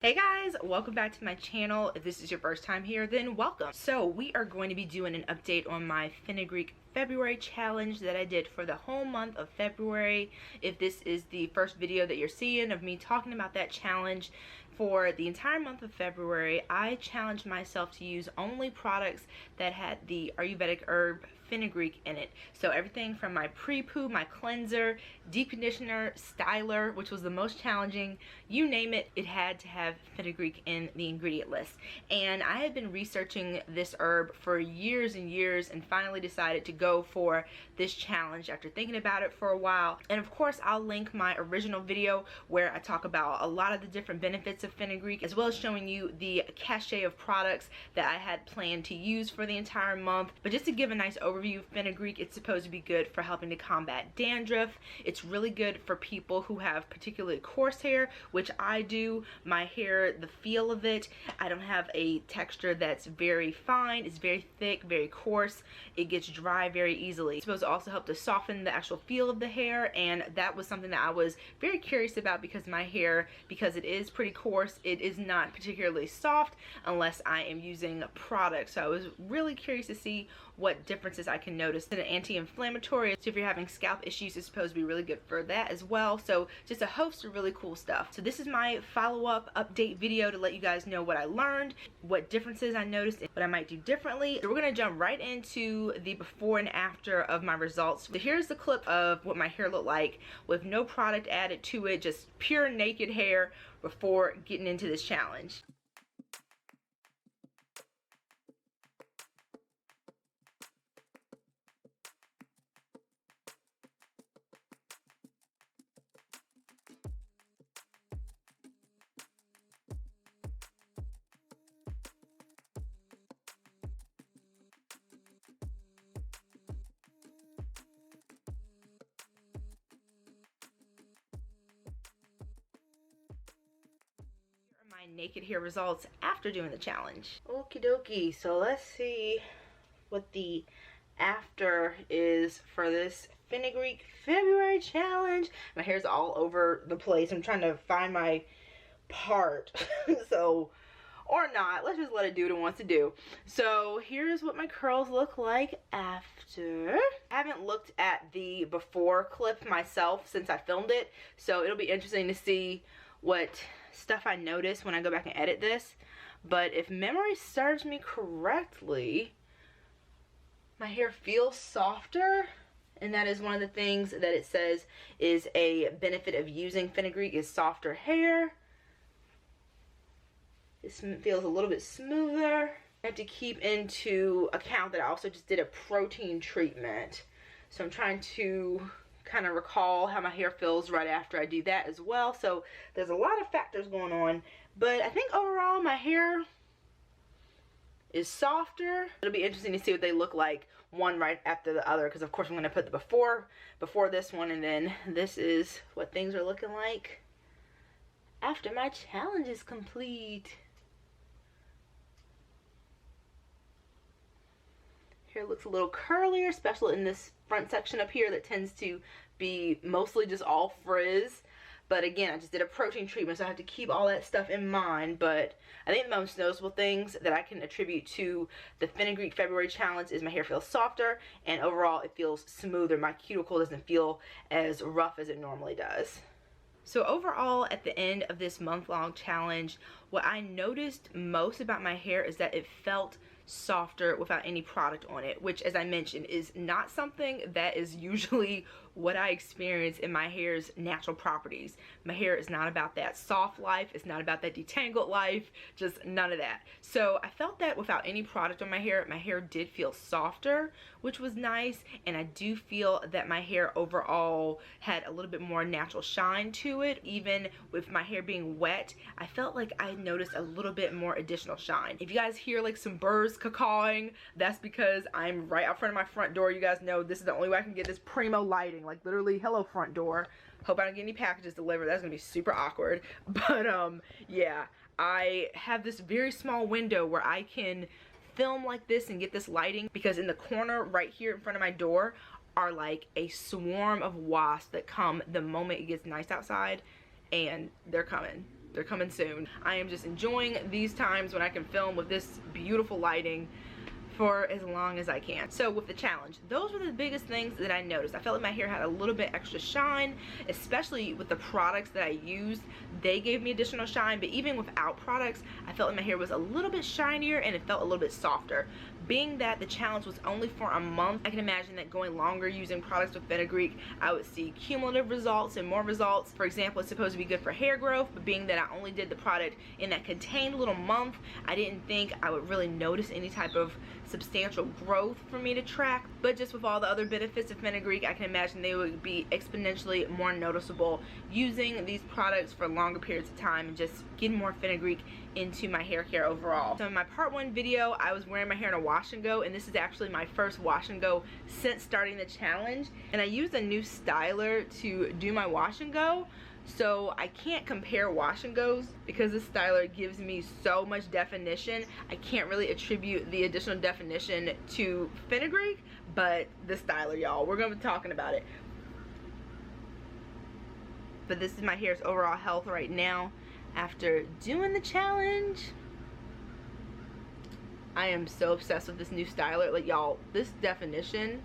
Hey guys, welcome back to my channel. If this is your first time here, then welcome. So we are going to be doing an update on my Fenugreek February challenge that I did for the whole month of February. If this is the first video that you're seeing of me talking about that challenge, for the entire month of February, I challenged myself to use only products that had the Ayurvedic herb fenugreek in it. So everything from my pre-poo, my cleanser, deep conditioner, styler, which was the most challenging, you name it, it had to have fenugreek in the ingredient list. And I had been researching this herb for years and years and finally decided to go for this challenge after thinking about it for a while. And of course, I'll link my original video where I talk about a lot of the different benefits of fenugreek, as well as showing you the cachet of products that I had planned to use for the entire month. But just to give a nice overview of fenugreek, it's supposed to be good for helping to combat dandruff. It's really good for people who have particularly coarse hair, which I do. My hair, the feel of it, I don't have a texture that's very fine. It's very thick, very coarse. It gets dry very easily. It's supposed to also help to soften the actual feel of the hair, and that was something that I was very curious about because my hair, because it is pretty coarse, it is not particularly soft unless I am using a product. So I was really curious to see what differences I can notice. It's an anti-inflammatory, so if you're having scalp issues, it's supposed to be really good for that as well. So just a host of really cool stuff. So this is my follow-up update video to let you guys know what I learned, what differences I noticed, and what I might do differently. So we're gonna jump right into the before and after of my results. So here's the clip of what my hair looked like with no product added to it, just pure naked hair before getting into this challenge. My naked hair results after doing the challenge. Okie dokie, so let's see what the after is for this Fenugreek February challenge. My hair's all over the place. I'm trying to find my part. So, or not, let's just let it do what it wants to do. So here's what my curls look like after. I haven't looked at the before clip myself since I filmed it, so it'll be interesting to see what stuff I notice when I go back and edit this. But if memory serves me correctly, my hair feels softer, and that is one of the things that it says is a benefit of using fenugreek is softer hair. It feels a little bit smoother. I have to keep into account that I also just did a protein treatment, so I'm trying to kind of recall how my hair feels right after I do that as well. So there's a lot of factors going on, but I think overall my hair is softer. It'll be interesting to see what they look like one right after the other, because of course I'm going to put the before this one, and then this is what things are looking like after my challenge is complete. Hair looks a little curlier, especially in this front section up here that tends to be mostly just all frizz. But again, I just did a protein treatment, so I have to keep all that stuff in mind. But I think the most noticeable things that I can attribute to the Fenugreek February challenge is my hair feels softer, and overall it feels smoother. My cuticle doesn't feel as rough as it normally does. So overall, at the end of this month-long challenge, what I noticed most about my hair is that it felt softer without any product on it, which, as I mentioned, is not something that is usually what I experience in my hair's natural properties. My hair is not about that soft life. It's not about that detangled life, just none of that. So I felt that without any product on my hair did feel softer, which was nice. And I do feel that my hair overall had a little bit more natural shine to it. Even with my hair being wet, I felt like I noticed a little bit more additional shine. If you guys hear like some birds cawing, that's because I'm right out front of my front door. You guys know this is the only way I can get this primo lighting. Like literally, hello front door. Hope I don't get any packages delivered. That's gonna be super awkward. But yeah, I have this very small window where I can film like this and get this lighting, because in the corner right here in front of my door are like a swarm of wasps that come the moment it gets nice outside, and they're coming. they're coming soon. I am just enjoying these times when I can film with this beautiful lighting for as long as I can. So with the challenge, those were the biggest things that I noticed. I felt like my hair had a little bit extra shine, especially with the products that I used. They gave me additional shine, but even without products, I felt like my hair was a little bit shinier and it felt a little bit softer. Being that the challenge was only for a month, I can imagine that going longer using products with Fenugreek, I would see cumulative results and more results. For example, it's supposed to be good for hair growth, but being that I only did the product in that contained little month, I didn't think I would really notice any type of substantial growth for me to track. But just with all the other benefits of Fenugreek, I can imagine they would be exponentially more noticeable using these products for longer periods of time and just getting more Fenugreek into my hair care overall. So in my part 1 video, I was wearing my hair in a wash and go, and this is actually my first wash and go since starting the challenge, and I used a new styler to do my wash and go. So I can't compare wash and goes because this styler gives me so much definition. I can't really attribute the additional definition to Fenugreek, but the styler, y'all, we're gonna be talking about it. But this is my hair's overall health right now after doing the challenge. I am so obsessed with this new styler. Like, y'all, this definition,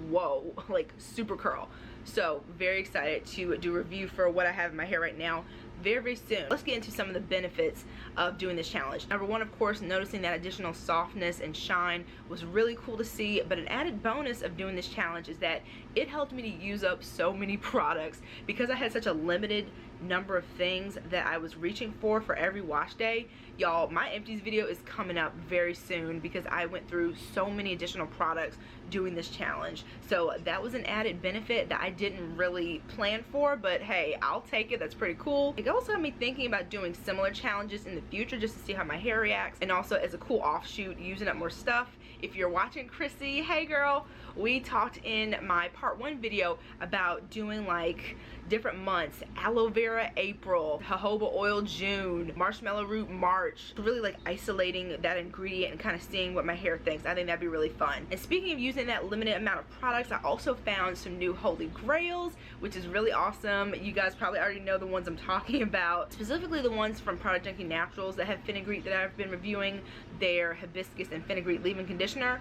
whoa, like super curl. So very excited to do a review for what I have in my hair right now very soon. Let's get into some of the benefits of doing this challenge. Number 1, of course, noticing that additional softness and shine was really cool to see, but an added bonus of doing this challenge is that it helped me to use up so many products because I had such a limited number of things that I was reaching for every wash day. Y'all, my empties video is coming up very soon because I went through so many additional products doing this challenge. So that was an added benefit that I didn't really plan for, but hey, I'll take it. That's pretty cool. It also got me thinking about doing similar challenges in the future just to see how my hair reacts, and also as a cool offshoot, using up more stuff. If you're watching, Chrissy, hey girl, we talked in my part 1 video about doing like different months: aloe vera April, jojoba oil June, marshmallow root March. Really like isolating that ingredient and kind of seeing what my hair thinks. I think that'd be really fun. And speaking of using that limited amount of products, I also found some new holy grails, which is really awesome. You guys probably already know the ones I'm talking about, specifically the ones from Product Junkie Naturals that have Fenugreek that I've been reviewing. Their hibiscus and Fenugreek leave-in conditioner.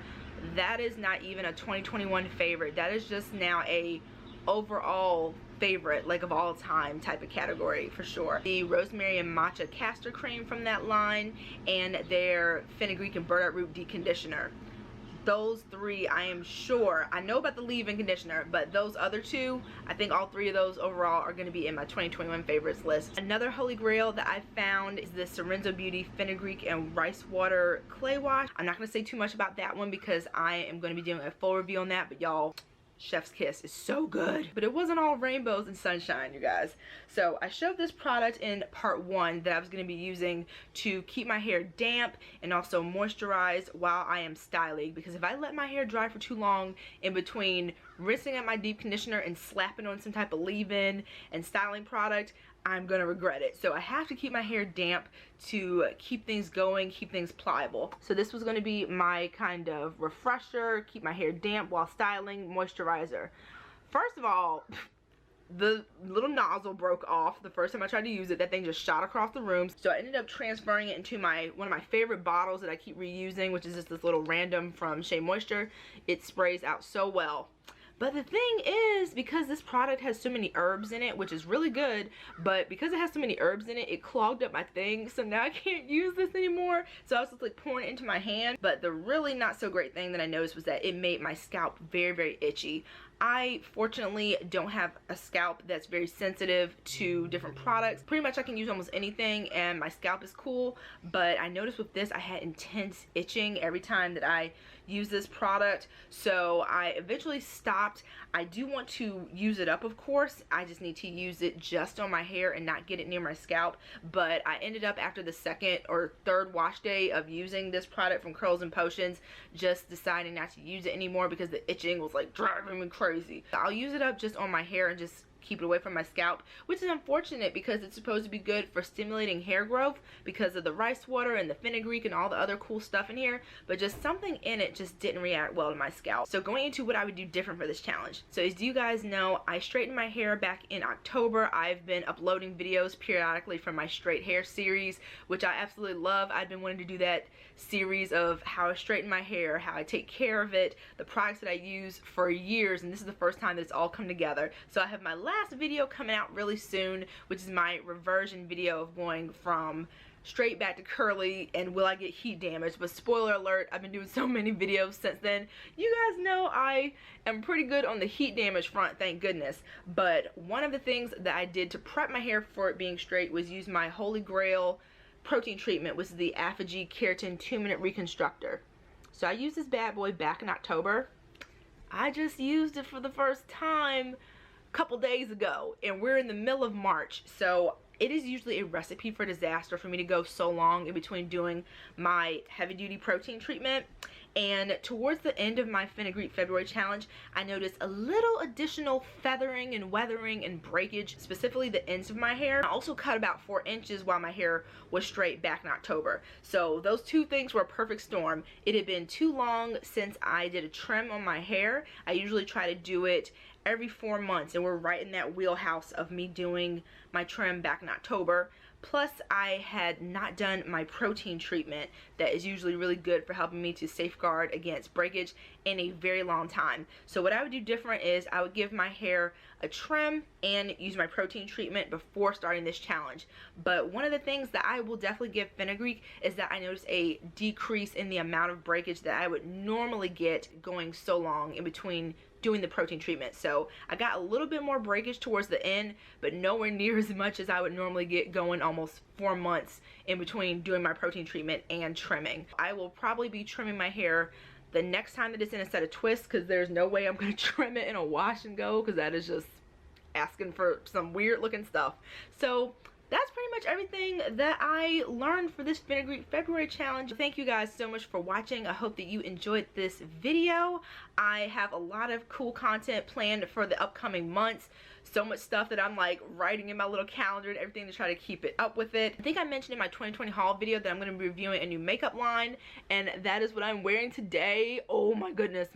That is not even a 2021 favorite. That is just now a overall favorite, like of all time type of category for sure. The rosemary and matcha castor cream from that line, and their Fenugreek and burdock root deep conditioner. Those 3, I am sure, I know about the leave-in conditioner, but those other 2, I think all 3 of those overall are going to be in my 2021 favorites list. Another holy grail that I found is the Sarenzo Beauty Fenugreek and Rice Water Clay Wash. I'm not going to say too much about that one because I am going to be doing a full review on that, but y'all, chef's kiss is so good. But it wasn't all rainbows and sunshine, you guys. So I showed this product in part 1 that I was going to be using to keep my hair damp and also moisturize while I am styling, because if I let my hair dry for too long in between rinsing out my deep conditioner and slapping on some type of leave-in and styling product, I'm gonna regret it. So I have to keep my hair damp to keep things going, keep things pliable. So this was gonna be my kind of refresher, keep my hair damp while styling, moisturizer. First of all, the little nozzle broke off the first time I tried to use it. That thing just shot across the room. So I ended up transferring it into one of my favorite bottles that I keep reusing, which is just this little random from Shea Moisture. It sprays out so well. But the thing is, because this product has so many herbs in it, which is really good, but because it has so many herbs in it, it clogged up my thing. So now I can't use this anymore. So I was just like pouring it into my hand. But the really not so great thing that I noticed was that it made my scalp very, very itchy. I fortunately don't have a scalp that's very sensitive to different products. Pretty much I can use almost anything and my scalp is cool, but I noticed with this I had intense itching every time that I use this product. So I eventually stopped. I do want to use it up, of course. I just need to use it just on my hair and not get it near my scalp. But I ended up, after the second or third wash day of using this product from Curls and Potions, just deciding not to use it anymore because the itching was like driving me crazy. I'll use it up just on my hair and just keep it away from my scalp, which is unfortunate because it's supposed to be good for stimulating hair growth because of the rice water and the fenugreek and all the other cool stuff in here, but just something in it just didn't react well to my scalp. So going into what I would do different for this challenge. So as you guys know, I straightened my hair back in October. I've been uploading videos periodically from my straight hair series, which I absolutely love. I've been wanting to do that series of how I straighten my hair, how I take care of it, the products that I use for years, and this is the first time that it's all come together. So I have my last video coming out really soon, which is my reversion video of going from straight back to curly and will I get heat damage. But spoiler alert, I've been doing so many videos since then. You guys know I am pretty good on the heat damage front, thank goodness. But one of the things that I did to prep my hair for it being straight was use my holy grail protein treatment, which is the Affinity Keratin 2-minute reconstructor. So I used this bad boy back in October. I just used it for the first time a couple days ago, and we're in the middle of March, so it is usually a recipe for disaster for me to go so long in between doing my heavy duty protein treatment. And towards the end of my Fenugreek February challenge, I noticed a little additional feathering and weathering and breakage, specifically the ends of my hair. I also cut about 4 inches while my hair was straight back in October. So those two things were a perfect storm. It had been too long since I did a trim on my hair. I usually try to do it every 4 months, and we're right in that wheelhouse of me doing my trim back in October. Plus, I had not done my protein treatment that is usually really good for helping me to safeguard against breakage in a very long time. So what I would do different is I would give my hair a trim and use my protein treatment before starting this challenge. But one of the things that I will definitely give Fenugreek is that I noticed a decrease in the amount of breakage that I would normally get going so long in between doing the protein treatment. So I got a little bit more breakage towards the end, but nowhere near as much as I would normally get going almost 4 months in between doing my protein treatment and trimming. I will probably be trimming my hair the next time that it's in a set of twists, because there's no way I'm going to trim it in a wash and go, because that is just asking for some weird looking stuff. So that's pretty much everything that I learned for this Fenugreek February challenge. Thank you guys so much for watching. I hope that you enjoyed this video. I have a lot of cool content planned for the upcoming months. So much stuff that I'm like writing in my little calendar and everything to try to keep it up with it. I think I mentioned in my 2020 haul video that I'm going to be reviewing a new makeup line, and that is what I'm wearing today. Oh my goodness,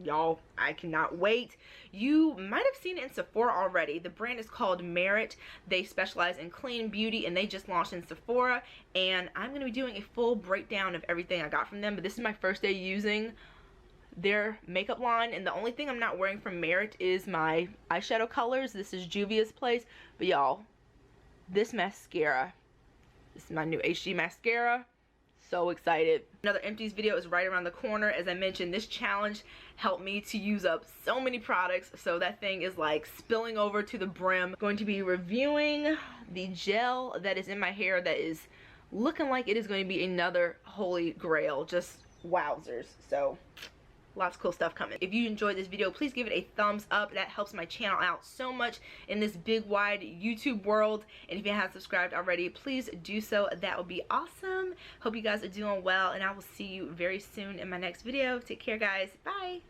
y'all, I cannot wait. You might have seen it in Sephora already. The brand is called Merit. They specialize in clean beauty, and they just launched in Sephora, and I'm going to be doing a full breakdown of everything I got from them. But this is my first day using their makeup line, and the only thing I'm not wearing from Merit is my eyeshadow colors. This is Juvia's Place. But y'all, this mascara, this is my new HD mascara. So excited. Another empties video is right around the corner. As I mentioned, this challenge helped me to use up so many products, so that thing is like spilling over to the brim. Going to be reviewing the gel that is in my hair that is looking like it is going to be another holy grail. Just wowzers. So lots of cool stuff coming. If you enjoyed this video, please give it a thumbs up. That helps my channel out so much in this big wide YouTube world. And if you haven't subscribed already, please do so. That would be awesome. Hope you guys are doing well, and I will see you very soon in my next video. Take care, guys. Bye.